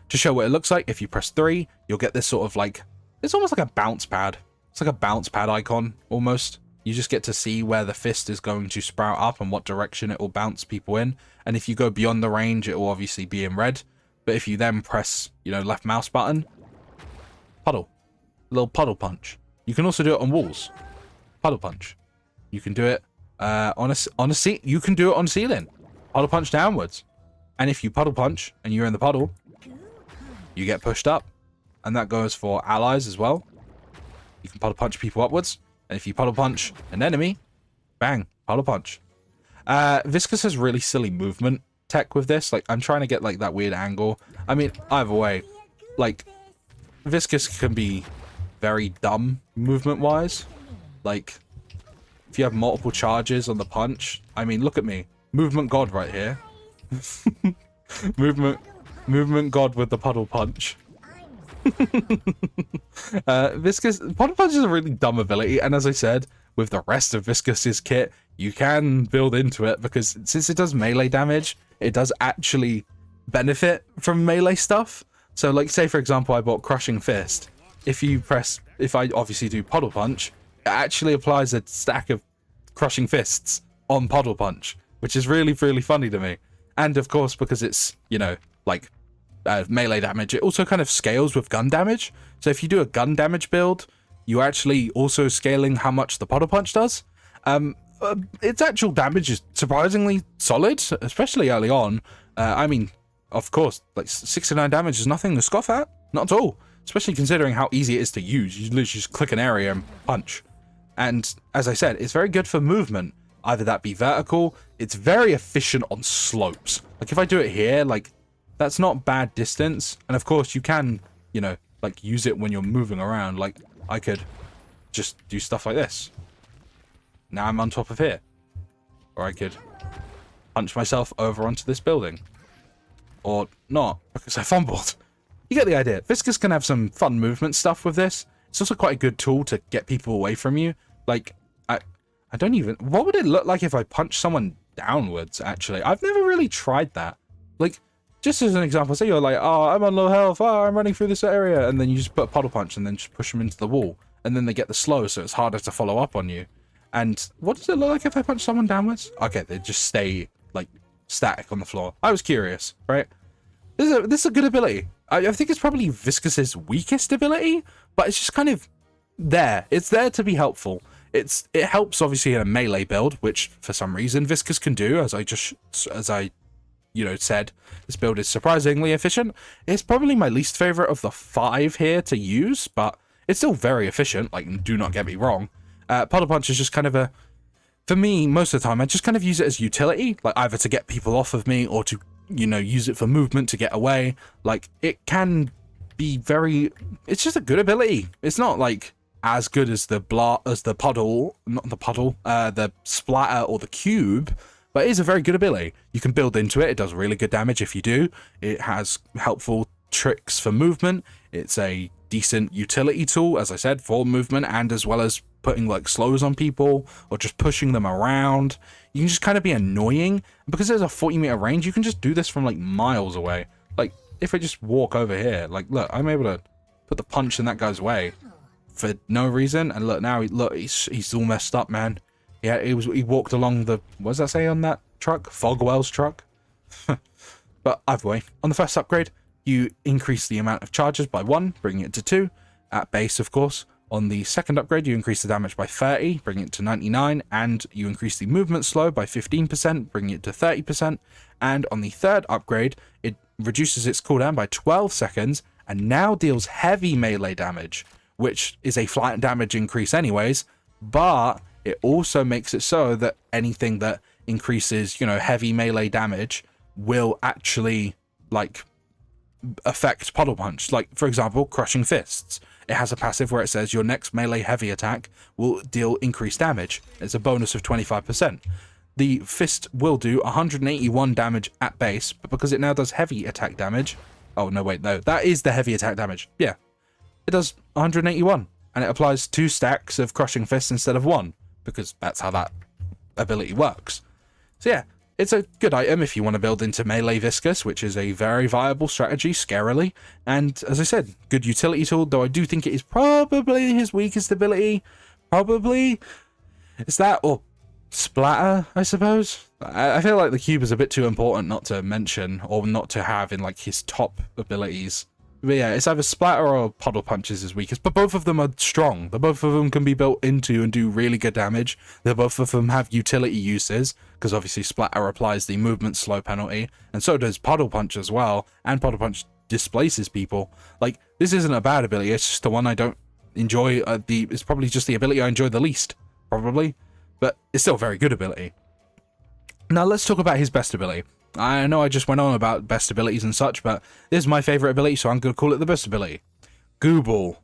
To show what it looks like, if you press 3, you'll get this sort of like, it's almost like a bounce pad. It's like a bounce pad icon, almost. You just get to see where the fist is going to sprout up and what direction it will bounce people in. And if you go beyond the range, it will obviously be in red. But if you then press, left mouse button, puddle. A little puddle punch. You can also do it on walls. Puddle punch. You can do it on a seat. You can do it on ceiling. Puddle punch downwards. And if you puddle punch and you're in the puddle, you get pushed up. And that goes for allies as well. You can puddle punch people upwards. And if you puddle punch an enemy, bang, puddle punch. Viscous has really silly movement tech with this. Like, I'm trying to get like that weird angle. I mean, either way, like, Viscous can be very dumb movement wise. Like, if you have multiple charges on the punch, I mean, look at me, movement god right here. movement god with the puddle punch. Viscous puddle punch is a really dumb ability, and as I said, with the rest of Viscous's kit, you can build into it, because since it does melee damage, it does actually benefit from melee stuff. So like, say for example I bought Crushing Fist. If I obviously do Puddle Punch, it actually applies a stack of Crushing Fists on Puddle Punch, which is really, really funny to me. And of course, because it's, like melee damage, it also kind of scales with gun damage. So if you do a gun damage build, you actually also scaling how much the Puddle Punch does. Its actual damage is surprisingly solid, especially early on. I mean, of course, like 69 damage is nothing to scoff at, not at all. Especially considering how easy it is to use. You literally just click an area and punch. And as I said, it's very good for movement. Either that be vertical, it's very efficient on slopes. Like if I do it here, like that's not bad distance. And of course you can, like use it when you're moving around. Like I could just do stuff like this. Now I'm on top of here. Or I could punch myself over onto this building. Or not, because I fumbled. You get the idea. Viscous can have some fun movement stuff with this. It's also quite a good tool to get people away from you. Like, I don't even... What would it look like if I punched someone downwards, actually? I've never really tried that. Like, just as an example, say you're like, oh, I'm on low health, oh, I'm running through this area, and then you just put a puddle punch and then just push them into the wall. And then they get the slow, so it's harder to follow up on you. And what does it look like if I punch someone downwards? Okay, they just stay, like, static on the floor. I was curious, right? This is a good ability. I think it's probably Viscous's weakest ability, but it's just kind of there. It's there to be helpful. It helps obviously in a melee build, which for some reason Viscous can do, as I said, this build is surprisingly efficient. It's probably my least favorite of the 5 here to use, but it's still very efficient. Like, do not get me wrong. Puddle Punch is just kind of for me, most of the time, I just kind of use it as utility, like either to get people off of me or to, use it for movement to get away. Like, it can be it's just a good ability. It's not like as good as the the splatter or the cube, but it is a very good ability. You can build into it. It does really good damage if you do. It has helpful tricks for movement. It's a decent utility tool, as I said, for movement, and as well as putting like slows on people or just pushing them around. You can just kind of be annoying. Because there's a 40-meter range, you can just do this from like miles away. Like, if I just walk over here, like, look, I'm able to put the punch in that guy's way for no reason. And look, now he's all messed up, man. Yeah, he walked along the, what does that say on that truck, Fogwell's truck. But either way, on the first upgrade, you increase the amount of charges by 1, bringing it to 2, at base, of course. On the second upgrade, you increase the damage by 30, bringing it to 99, and you increase the movement slow by 15%, bringing it to 30%. And on the third upgrade, it reduces its cooldown by 12 seconds, and now deals heavy melee damage, which is a flat damage increase anyways, but it also makes it so that anything that increases, heavy melee damage will actually, affect Puddle Punch. Like, for example, Crushing Fists. It has a passive where it says your next melee heavy attack will deal increased damage. It's a bonus of 25%. The fist will do 181 damage at base, but because it now does heavy attack damage... Oh, no, wait, no. That is the heavy attack damage. Yeah. It does 181, and it applies 2 stacks of Crushing Fists instead of 1, because that's how that ability works. So yeah, it's a good item if you want to build into melee Viscous, which is a very viable strategy, scarily. And as I said, good utility tool, though I do think it is probably his weakest ability. Probably. Is that, or Splatter, I suppose? I feel like the cube is a bit too important not to mention, or not to have in, his top abilities. But yeah, it's either Splatter or Puddle Punch is his weakest, but both of them are strong. Both of them can be built into and do really good damage. Both of them have utility uses, because obviously Splatter applies the movement slow penalty, and so does Puddle Punch as well, and Puddle Punch displaces people. This isn't a bad ability, it's just the one I don't enjoy. It's probably just the ability I enjoy the least, probably, but it's still a very good ability. Now let's talk about his best ability. I know I just went on about best abilities and such, but this is my favorite ability, so I'm going to call it the best ability. Goo Ball.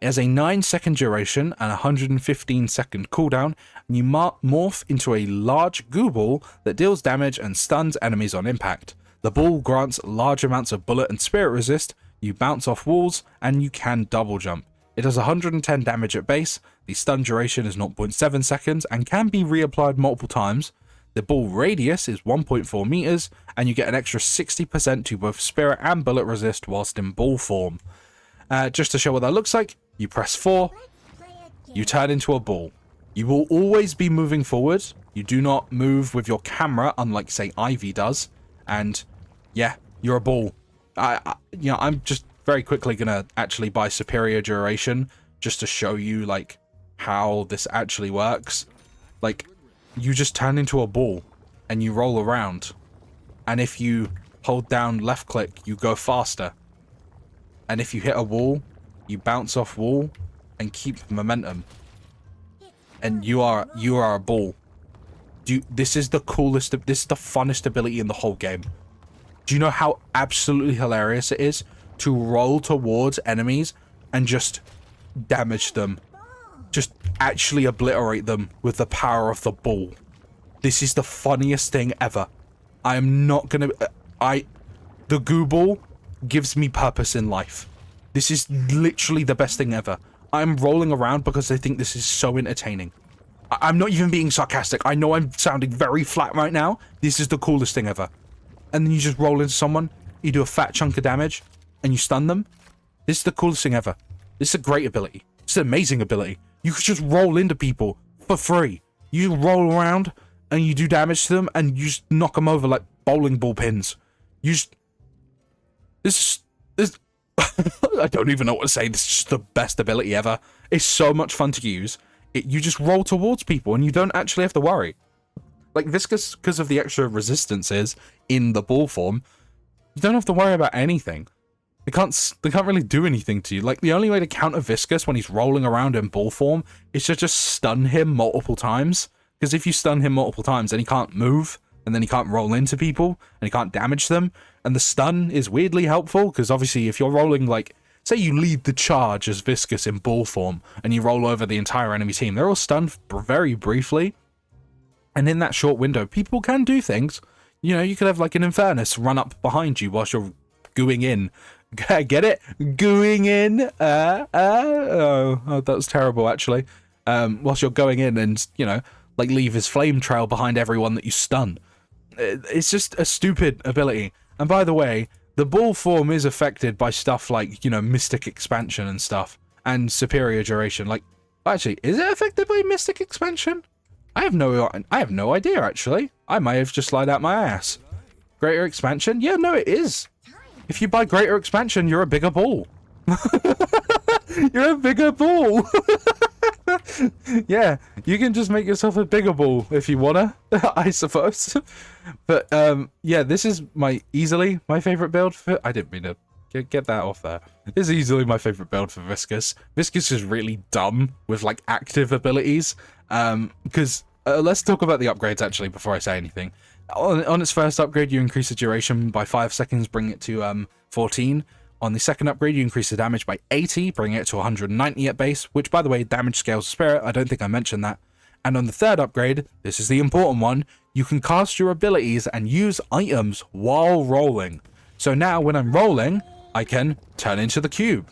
It has a 9-second duration and 115-second cooldown, and you morph into a large goo ball that deals damage and stuns enemies on impact. The ball grants large amounts of bullet and spirit resist, you bounce off walls, and you can double jump. It does 110 damage at base, the stun duration is 0.7 seconds, and can be reapplied multiple times. The ball radius is 1.4 meters, and you get an extra 60% to both spirit and bullet resist whilst in ball form. Just to show what that looks like, you press 4, you turn into a ball. You will always be moving forward. You do not move with your camera, unlike, say, Ivy does. And yeah, you're a ball. I'm just very quickly gonna actually buy superior duration just to show you how this actually works. You just turn into a ball and you roll around, and if you hold down left click you go faster, and if you hit a wall you bounce off wall and keep momentum, and you are a ball. This is the coolest, this is the funnest ability in the whole game. Do you know how absolutely hilarious it is to roll towards enemies and just damage them? Just actually obliterate them with the power of the ball. This is the funniest thing ever. I am not gonna... The goo ball gives me purpose in life. This is literally the best thing ever. I'm rolling around because I think this is so entertaining. I'm not even being sarcastic. I know I'm sounding very flat right now. This is the coolest thing ever. And then you just roll into someone, you do a fat chunk of damage, and you stun them. This is the coolest thing ever. This is a great ability. It's an amazing ability. You could just roll into people for free. You roll around and you do damage to them and you just knock them over like bowling ball pins. You just... This I don't even know what to say. This is just the best ability ever. It's so much fun to use. You just roll towards people and you don't actually have to worry. Viscous, because of the extra resistances in the ball form, you don't have to worry about anything. They can't really do anything to you. The only way to counter Viscous when he's rolling around in ball form is to just stun him multiple times. Because if you stun him multiple times, then he can't move, and then he can't roll into people, and he can't damage them. And the stun is weirdly helpful, because obviously if you're rolling, say you lead the charge as Viscous in ball form, and you roll over the entire enemy team, they're all stunned very briefly. And in that short window, people can do things. You could have an Infernus run up behind you whilst you're gooing in. Get it? Gooing in. Oh, that was terrible, actually. Whilst you're going in and, leave his flame trail behind everyone that you stun. It's just a stupid ability. And by the way, the ball form is affected by stuff like, Mystic Expansion and stuff. And superior duration. Actually, is it affected by Mystic Expansion? I have no idea, actually. I may have just lied out my ass. Greater expansion? Yeah, no, it is. If you buy greater expansion, you're a bigger ball. You're a bigger ball. Yeah, you can just make yourself a bigger ball if you wanna, I suppose. But yeah, this is easily my favorite build for. I didn't mean to get that off there. This is easily my favorite build for Viscous. Viscous is really dumb with like active abilities. Because let's talk about the upgrades actually before I say anything. On its first upgrade, you increase the duration by 5 seconds, bring it to 14. On the second upgrade, you increase the damage by 80, bringing it to 190 at base, which, by the way, damage scales spirit. I don't think I mentioned that. And on the third upgrade, this is the important one, you can cast your abilities and use items while rolling. So now, when I'm rolling, I can turn into the cube.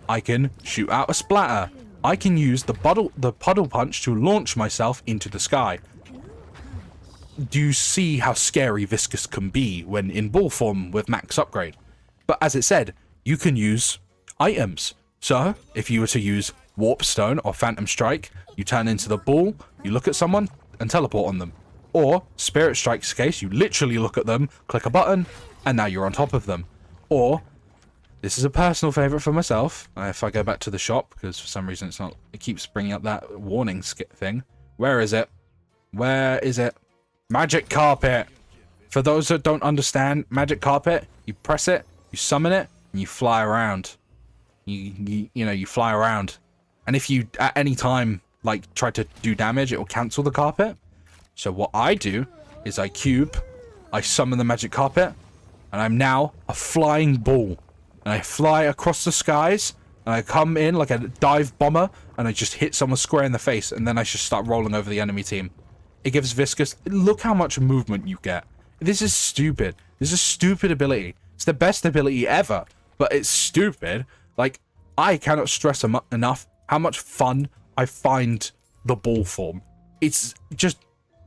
I can shoot out a splatter. I can use the puddle punch to launch myself into the sky. Do you see how scary Viscous can be when in ball form with max upgrade? But as it said, you can use items. So, if you were to use Warp Stone or Phantom Strike, you turn into the ball, you look at someone, and teleport on them. Or, Spirit Strike's case, you literally look at them, click a button, and now you're on top of them. Or, this is a personal favourite for myself, if I go back to the shop, because for some reason it keeps bringing up that warning thing. Where is it? Where is it? Magic Carpet! For those that don't understand, Magic Carpet, you press it, you summon it, and you fly around. You fly around. And if you, at any time, like, try to do damage, it will cancel the carpet. So what I do is I cube, I summon the Magic Carpet, and I'm now a flying ball. And I fly across the skies, and I come in like a dive bomber, and I just hit someone square in the face, and then I just start rolling over the enemy team. It gives Viscous, look how much movement you get. This is stupid. This is a stupid ability. It's the best ability ever, but it's stupid. Like, I cannot stress enough how much fun I find the ball form. It's just,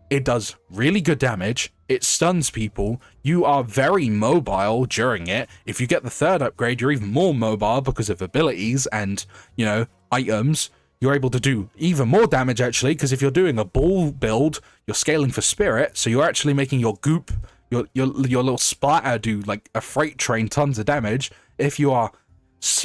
it does really good damage. It stuns people. You are very mobile during it. If you get the third upgrade, you're even more mobile because of abilities and, items. You're able to do even more damage, actually, because if you're doing a ball build, you're scaling for spirit, so you're actually making your goop, your little splatter do, like, a freight train tons of damage. If you are,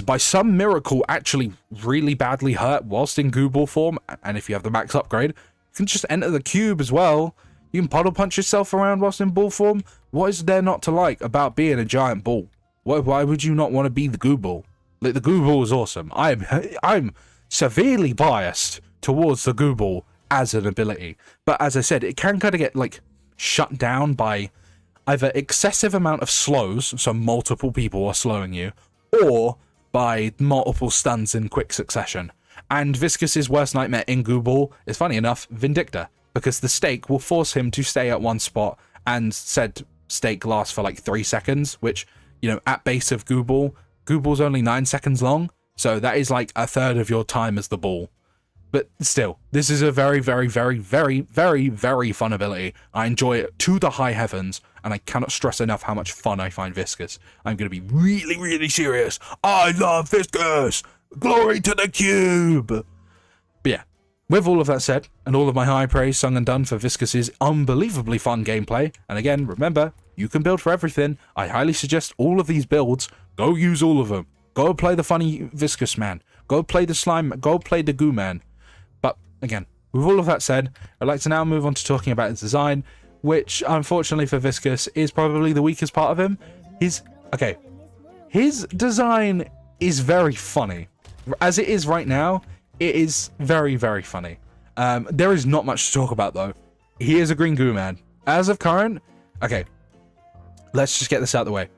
by some miracle, actually really badly hurt whilst in goo ball form, and if you have the max upgrade, you can just enter the cube as well. You can puddle punch yourself around whilst in ball form. What is there not to like about being a giant ball? Why would you not want to be the goo ball? Like, the goo ball is awesome. I'm severely biased towards the goo ball as an ability, but as I said, it can kind of get like shut down by either excessive amount of slows, so multiple people are slowing you, or by multiple stuns in quick succession. And Viscous's worst nightmare in goo ball is, funny enough, Vindicta, because the stake will force him to stay at one spot, and said stake lasts for like 3 seconds, which, at base of goo ball's only 9 seconds long. So that is like a third of your time as the ball. But still, this is a very, very, very, very, very, very fun ability. I enjoy it to the high heavens, and I cannot stress enough how much fun I find Viscous. I'm going to be really, really serious. I love Viscous! Glory to the cube! But yeah, with all of that said, and all of my high praise sung and done for Viscous's unbelievably fun gameplay, and again, remember, you can build for everything. I highly suggest all of these builds. Go use all of them. Go play the funny Viscous man. Go play the slime. Go play the goo man. But again, with all of that said, I'd like to now move on to talking about his design, which unfortunately for Viscous is probably the weakest part of him. His design is very funny. As it is right now, it is very, very funny. There is not much to talk about though. He is a green goo man. As of current, okay, let's just get this out of the way.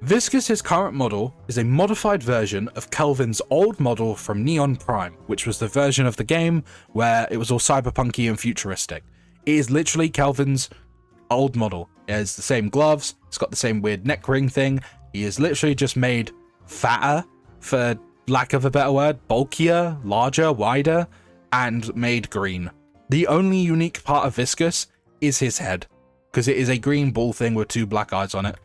Viscous's current model is a modified version of Kelvin's old model from Neon Prime, which was the version of the game where it was all cyberpunky and futuristic. It is literally Kelvin's old model. It has the same gloves, it's got the same weird neck ring thing. He is literally just made fatter, for lack of a better word, bulkier, larger, wider, and made green. The only unique part of Viscous is his head, because it is a green ball thing with 2 black eyes on it.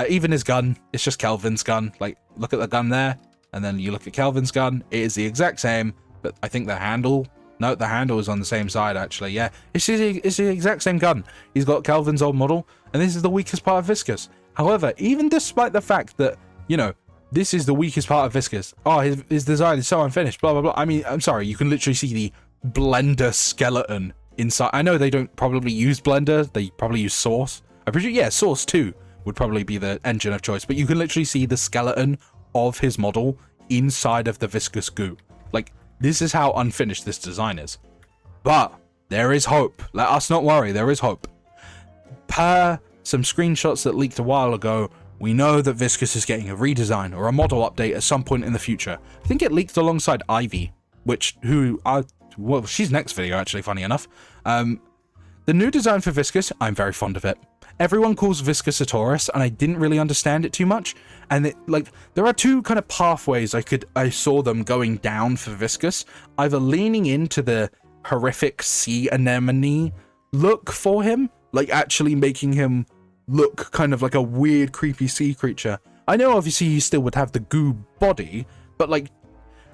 Even his gun, it's just Kelvin's gun. Like, look at the gun there, and then you look at Kelvin's gun, it is the exact same, but I think the handle No, the handle is on the same side, actually. Yeah, it's the exact same gun. He's got Calvin's old model, and this is the weakest part of Viscous. However, even despite the fact that, you know, this is the weakest part of Viscous. Oh, his design is so unfinished, blah, blah, blah. I mean, I'm sorry, you can literally see the Blender skeleton inside. I know they don't probably use Blender. They probably use Source. I presume, yeah, Source 2 would probably be the engine of choice, but you can literally see the skeleton of his model inside of the Viscous goo. Like, this is how unfinished this design is. But there is hope. Let us not worry, there is hope. Per some screenshots that leaked a while ago, we know that Viscous is getting a redesign or a model update at some point in the future. I think it leaked alongside Ivy, well, she's next video actually, funny enough. The new design for Viscous, I'm very fond of it. Everyone calls Viscous a Taurus, and I didn't really understand it too much. And there are two kind of pathways I saw them going down for Viscous, either leaning into the horrific sea anemone look for him, like actually making him look kind of like a weird, creepy sea creature. I know obviously he still would have the goo body, but like,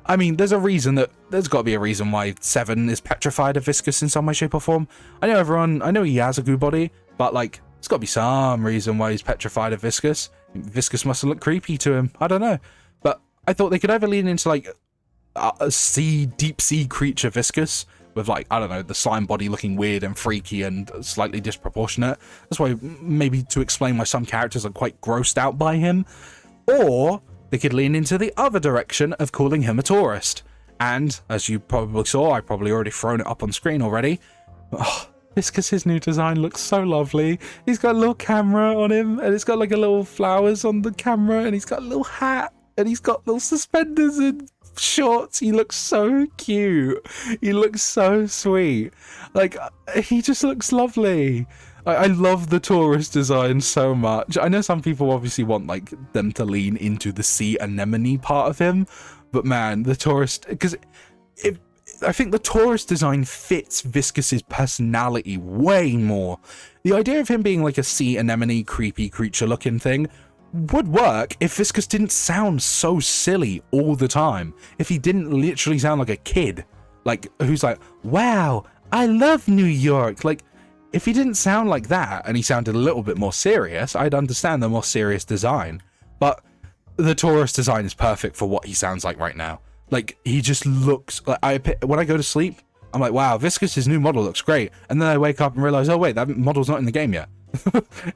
I mean, there's got to be a reason why 7 is petrified of Viscous in some way, shape, or form. I know he has a goo body, but like, there's got to be some reason why he's petrified of Viscous. Viscous must look creepy to him. I don't know. But I thought they could either lean into like a deep sea creature Viscous with like, I don't know, the slime body looking weird and freaky and slightly disproportionate. That's why maybe to explain why some characters are quite grossed out by him. Or they could lean into the other direction of calling him a tourist. And as you probably saw, I've probably already thrown it up on screen already. Oh, Viscous' new design looks so lovely. He's got a little camera on him, and it's got like a little flowers on the camera, and he's got a little hat, and he's got little suspenders and shorts. He looks so cute. He looks so sweet. Like, he just looks lovely. I love the tourist design so much. I know some people obviously want like them to lean into the sea anemone part of him, but man, the tourist, because I think the tourist design fits Viscous' personality way more. The idea of him being like a sea anemone creepy creature looking thing would work if Viscous didn't sound so silly all the time. If he didn't literally sound like a kid, like who's like, wow, I love New York. Like, if he didn't sound like that and he sounded a little bit more serious, I'd understand the more serious design. But the tourist design is perfect for what he sounds like right now. Like, he just looks like, when I go to sleep, I'm like, wow, Viscous' new model looks great. And then I wake up and realize, oh wait, that model's not in the game yet.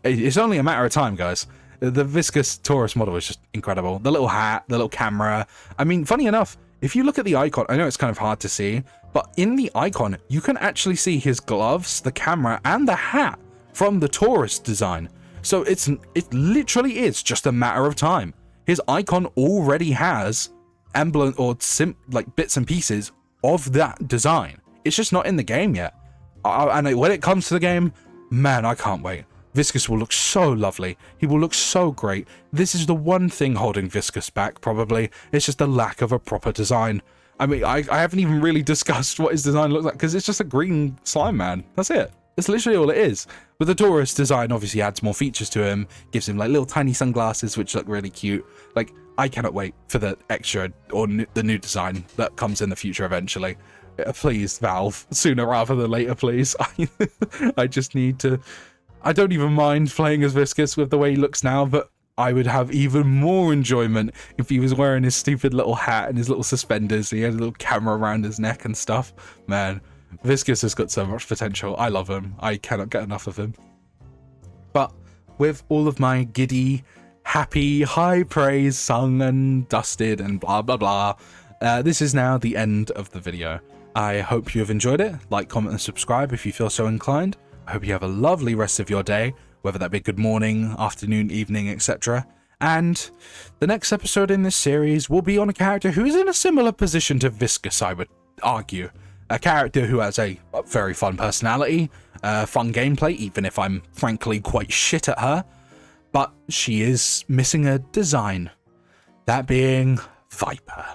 It's only a matter of time, guys. The Viscous Taurus model is just incredible. The little hat, the little camera. I mean, funny enough, if you look at the icon, I know it's kind of hard to see, but in the icon, you can actually see his gloves, the camera, and the hat from the Taurus design. So it literally is just a matter of time. His icon already has emblem or like bits and pieces of that design. It's just not in the game yet. And when it comes to the game, man, I can't wait. Viscous will look so lovely. He will look so great. This is the one thing holding Viscous back, probably. It's just the lack of a proper design. I mean, I haven't even really discussed what his design looks like, because it's just a green slime man. That's it. That's literally all it is. But the Taurus design obviously adds more features to him, gives him like little tiny sunglasses, which look really cute. Like, I cannot wait for the extra or the new design that comes in the future eventually. Please, Valve, sooner rather than later, please. I just need to... I don't even mind playing as Viscous with the way he looks now, but I would have even more enjoyment if he was wearing his stupid little hat and his little suspenders. He had a little camera around his neck and stuff. Man, Viscous has got so much potential. I love him. I cannot get enough of him. But with all of my giddy, happy, high praise sung and dusted and blah, blah, blah, this is now the end of the video. I hope you have enjoyed it. Like, comment, and subscribe if you feel so inclined. I hope you have a lovely rest of your day, whether that be good morning, afternoon, evening, etc. And the next episode in this series will be on a character who is in a similar position to Viscous, I would argue. A character who has a very fun personality, fun gameplay, even if I'm frankly quite shit at her. But she is missing a design. That being Viper.